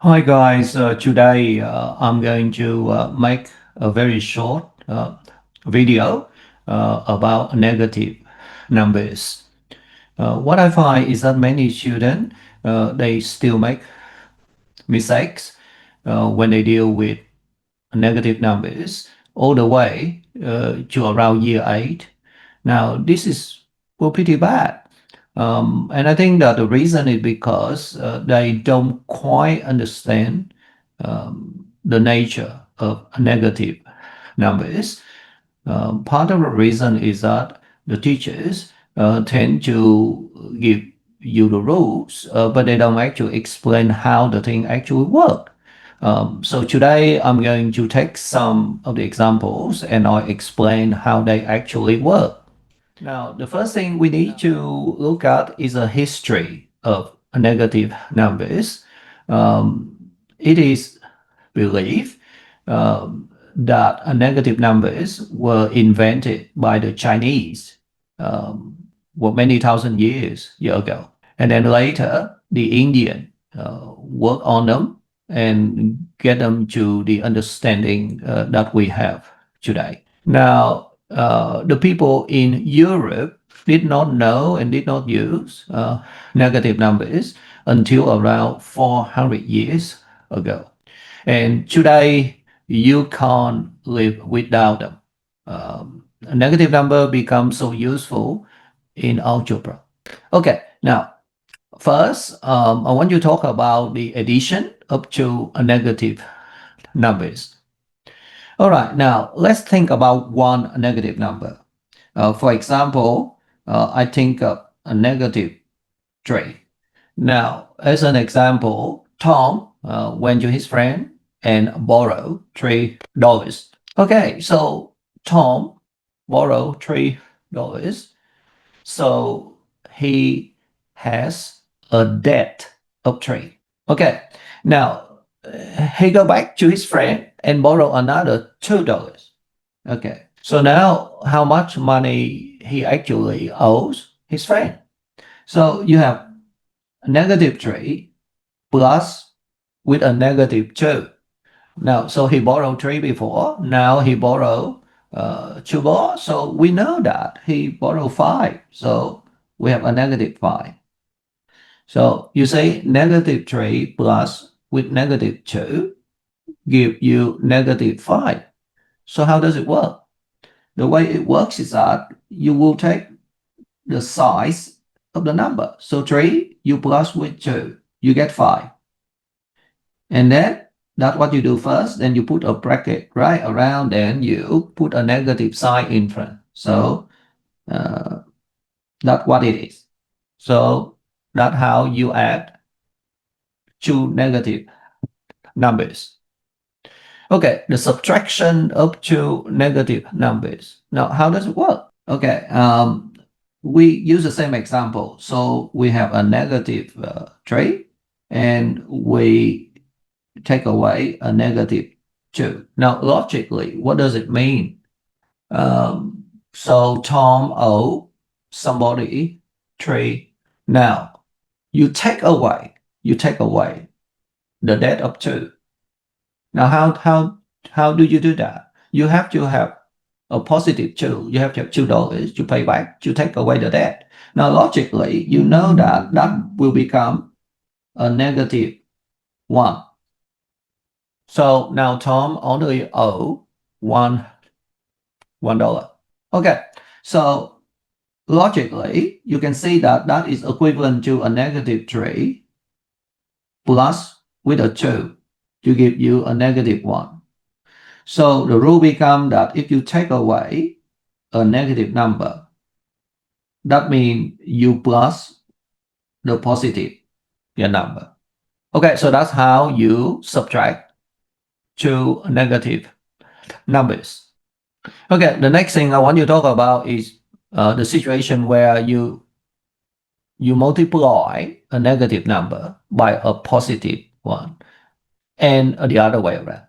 Hi guys, today I'm going to make a very short video about negative numbers. What I find is that many students they still make mistakes when they deal with negative numbers all the way to around year 8. Now this is well, pretty bad. And I think that the reason is because they don't quite understand the nature of negative numbers. Part of the reason is that the teachers tend to give you the rules, but they don't actually explain how the thing actually works. So today I'm going to take some of the examples and I'll explain how they actually work. Now, the first thing we need to look at is a history of negative numbers. It is believed that negative numbers were invented by the Chinese well, many thousand years ago. And then later, the Indian work on them and get them to the understanding that we have today. Now, the people in Europe did not know and did not use negative numbers until around 400 years ago. And today, you can't live without them. A negative number becomes so useful in algebra. Okay, now, first, I want you to talk about the addition up to a negative numbers. All right, now let's think about one negative number. For example, I think of a negative 3. Now, as an example, Tom went to his friend and borrowed $3. Okay, so Tom borrowed $3. So he has a debt of 3. Okay, now he go back to his friend and borrow another $2. Okay, so now how much money he actually owes his friend? So you have a negative 3 plus with a negative 2. Now, so he borrowed 3 before. Now he borrowed 2 more. So we know that he borrowed 5. So we have a negative 5. So you say negative 3 plus with negative 2 give you negative 5. So how does it work? The way it works is that you will take the size of the number. So 3 you plus with 2, you get 5. And then that's what you do first. Then you put a bracket right around, then you put a negative sign in front. So uh, that's what it is. So that's how you add two negative numbers. Okay, the subtraction of two negative numbers. Now, how does it work? Okay, we use the same example. So we have a negative 3 and we take away a negative 2. Now, logically, what does it mean? So Tom owe somebody 3. Now, you take away the debt of 2. Now, how do you do that? You have to have a positive 2. You have to have $2 to pay back, to take away the debt. Now, logically, you know that that will become a negative 1. So now Tom only owe $1. Okay, so logically, you can see that that is equivalent to a negative 3 plus with a 2 to give you a negative 1. So the rule becomes that if you take away a negative number, that means you plus the positive number. Okay, so that's how you subtract two negative numbers. Okay, the next thing I want you to talk about is the situation where you multiply a negative number by a positive one and the other way around.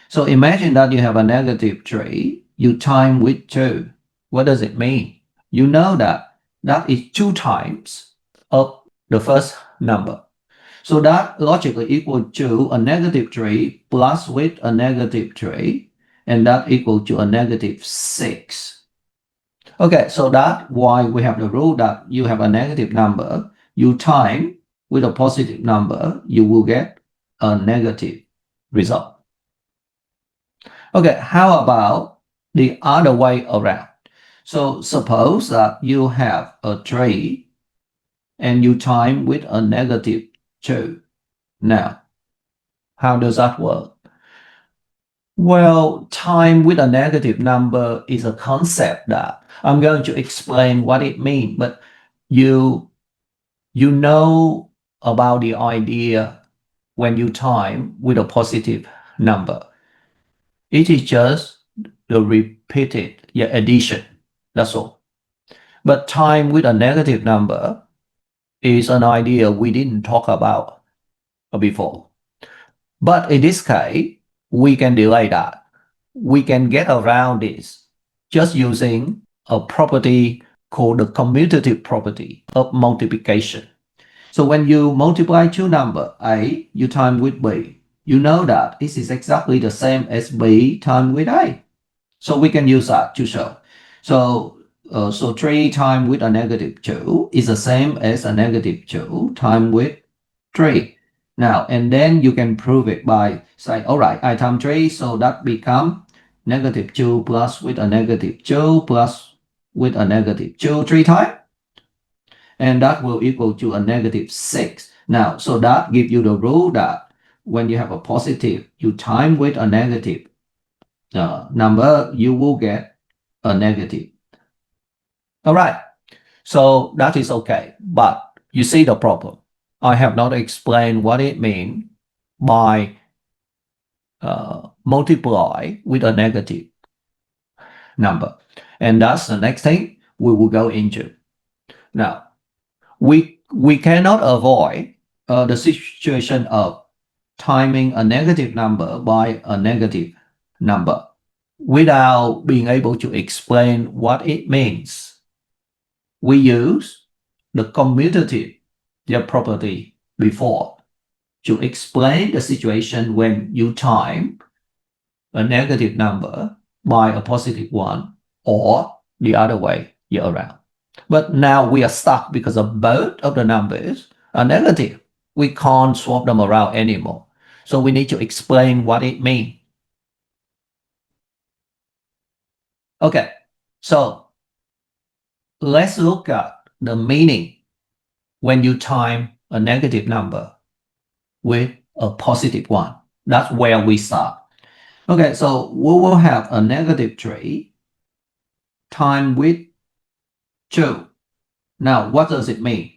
So imagine that you have a negative 3, you time with 2. What does it mean? You know that that is 2 times of the first number. So that logically equal to a negative 3 plus with a negative 3, and that equal to a negative 6. Okay, so that's why we have the rule that you have a negative number, you time with a positive number, you will get a negative result. Okay, how about the other way around? So suppose that you have a 3 and you time with a negative 2. Now, how does that work? Well, time with a negative number is a concept that I'm going to explain what it means, but you know about the idea when you time with a positive number. It is just the repeated addition. That's all. But time with a negative number is an idea we didn't talk about before. But in this case, we can delay that. We can get around this just using a property called the commutative property of multiplication. So when you multiply two numbers, A, you time with B, you know that this is exactly the same as B times with A. So we can use that to show. So 3 times with a negative 2 is the same as a negative 2 times with 3. Now, and then you can prove it by saying, all right, I times 3, so that become negative 2 plus with a negative 2 plus with a negative 2 3 times. And that will equal to a negative 6. Now, so that gives you the rule that when you have a positive, you time with a negative number, you will get a negative. All right, so that is okay. But you see the problem. I have not explained what it means by multiply with a negative number. And that's the next thing we will go into. Now, we cannot avoid the situation of timing a negative number by a negative number without being able to explain what it means. We use the commutative property before to explain the situation when you time a negative number by a positive one or the other way around. But now we are stuck because of both of the numbers are negative. We can't swap them around anymore. So we need to explain what it means. Okay, so let's look at the meaning when you time a negative number with a positive one. That's where we start. Okay, so we will have a negative 3 times with 2. Now, what does it mean?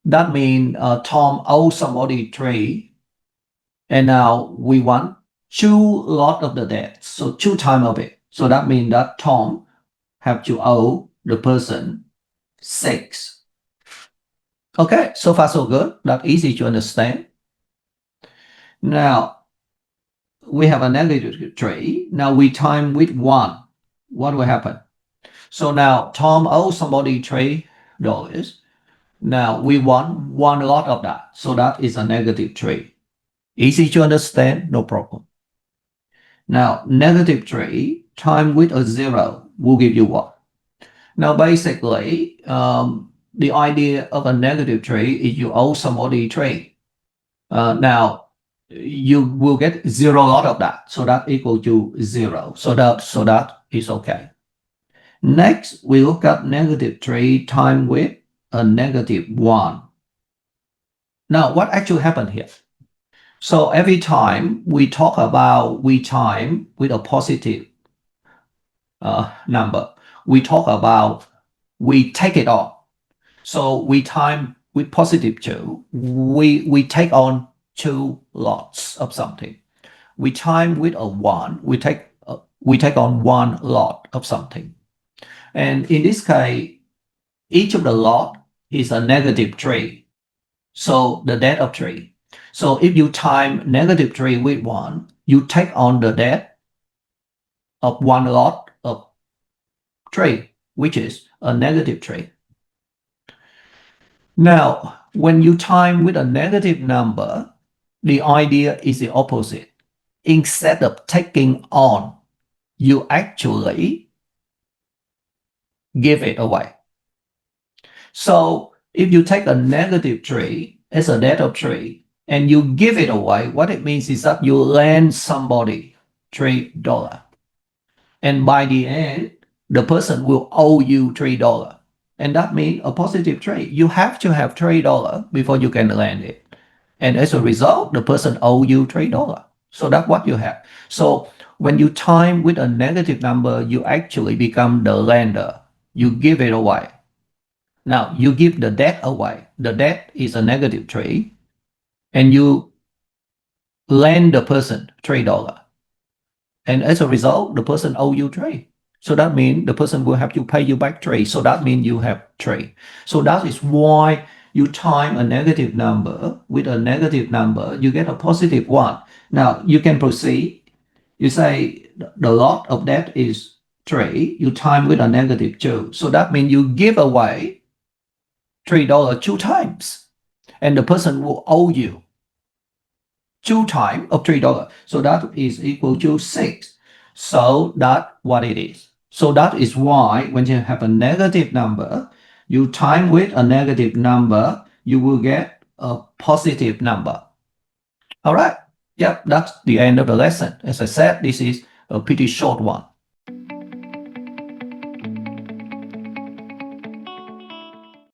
That means Tom owes somebody 3, and now we want 2 lot of the debt, so 2 times of it. So that means that Tom have to owe the person 6. Okay, so far so good. That's easy to understand. Now, we have a negative 3. Now we time with 1. What will happen? So now Tom owes somebody $3. Now we want 1 lot of that. So that is a negative 3. Easy to understand, no problem. Now negative 3 times with a 0 will give you what? Now basically, the idea of a negative 3 is you owe somebody 3. Now you will get 0 lot of that. So that equal to 0. So that is okay. Next, we look at negative 3 times with a negative 1. Now, what actually happened here? So every time we talk about we time with a positive number, we talk about we take it on. So we time with positive 2, we take on 2 lots of something. We time with a 1, we take on 1 lot of something. And in this case, each of the lot is a negative 3. So the debt of 3. So if you time negative 3 with 1, you take on the debt of 1 lot of 3, which is a negative 3. Now, when you time with a negative number, the idea is the opposite. Instead of taking on, you actually give it away. So if you take a negative tree as a debt of tree and you give it away, what it means is that you lend somebody $3. And by the end, the person will owe you $3. And that means a positive trade. You have to have $3 before you can lend it. And as a result, the person owe you $3. So that's what you have. So when you time with a negative number, you actually become the lender. You give it away. Now you give the debt away. The debt is a negative trade, and you lend the person $3. And as a result, the person owe you $3. So that means the person will have to pay you back $3. So that means you have $3. So that is why you time a negative number with a negative number, you get a positive one. Now you can proceed. You say the lot of that is 3. You time with a negative 2. So that means you give away $3 2 times. And the person will owe you 2 times of $3. So that is equal to 6. So that's what it is. So that is why when you have a negative number, you time with a negative number, you will get a positive number. All right. Yep, that's the end of the lesson. As I said, this is a pretty short one.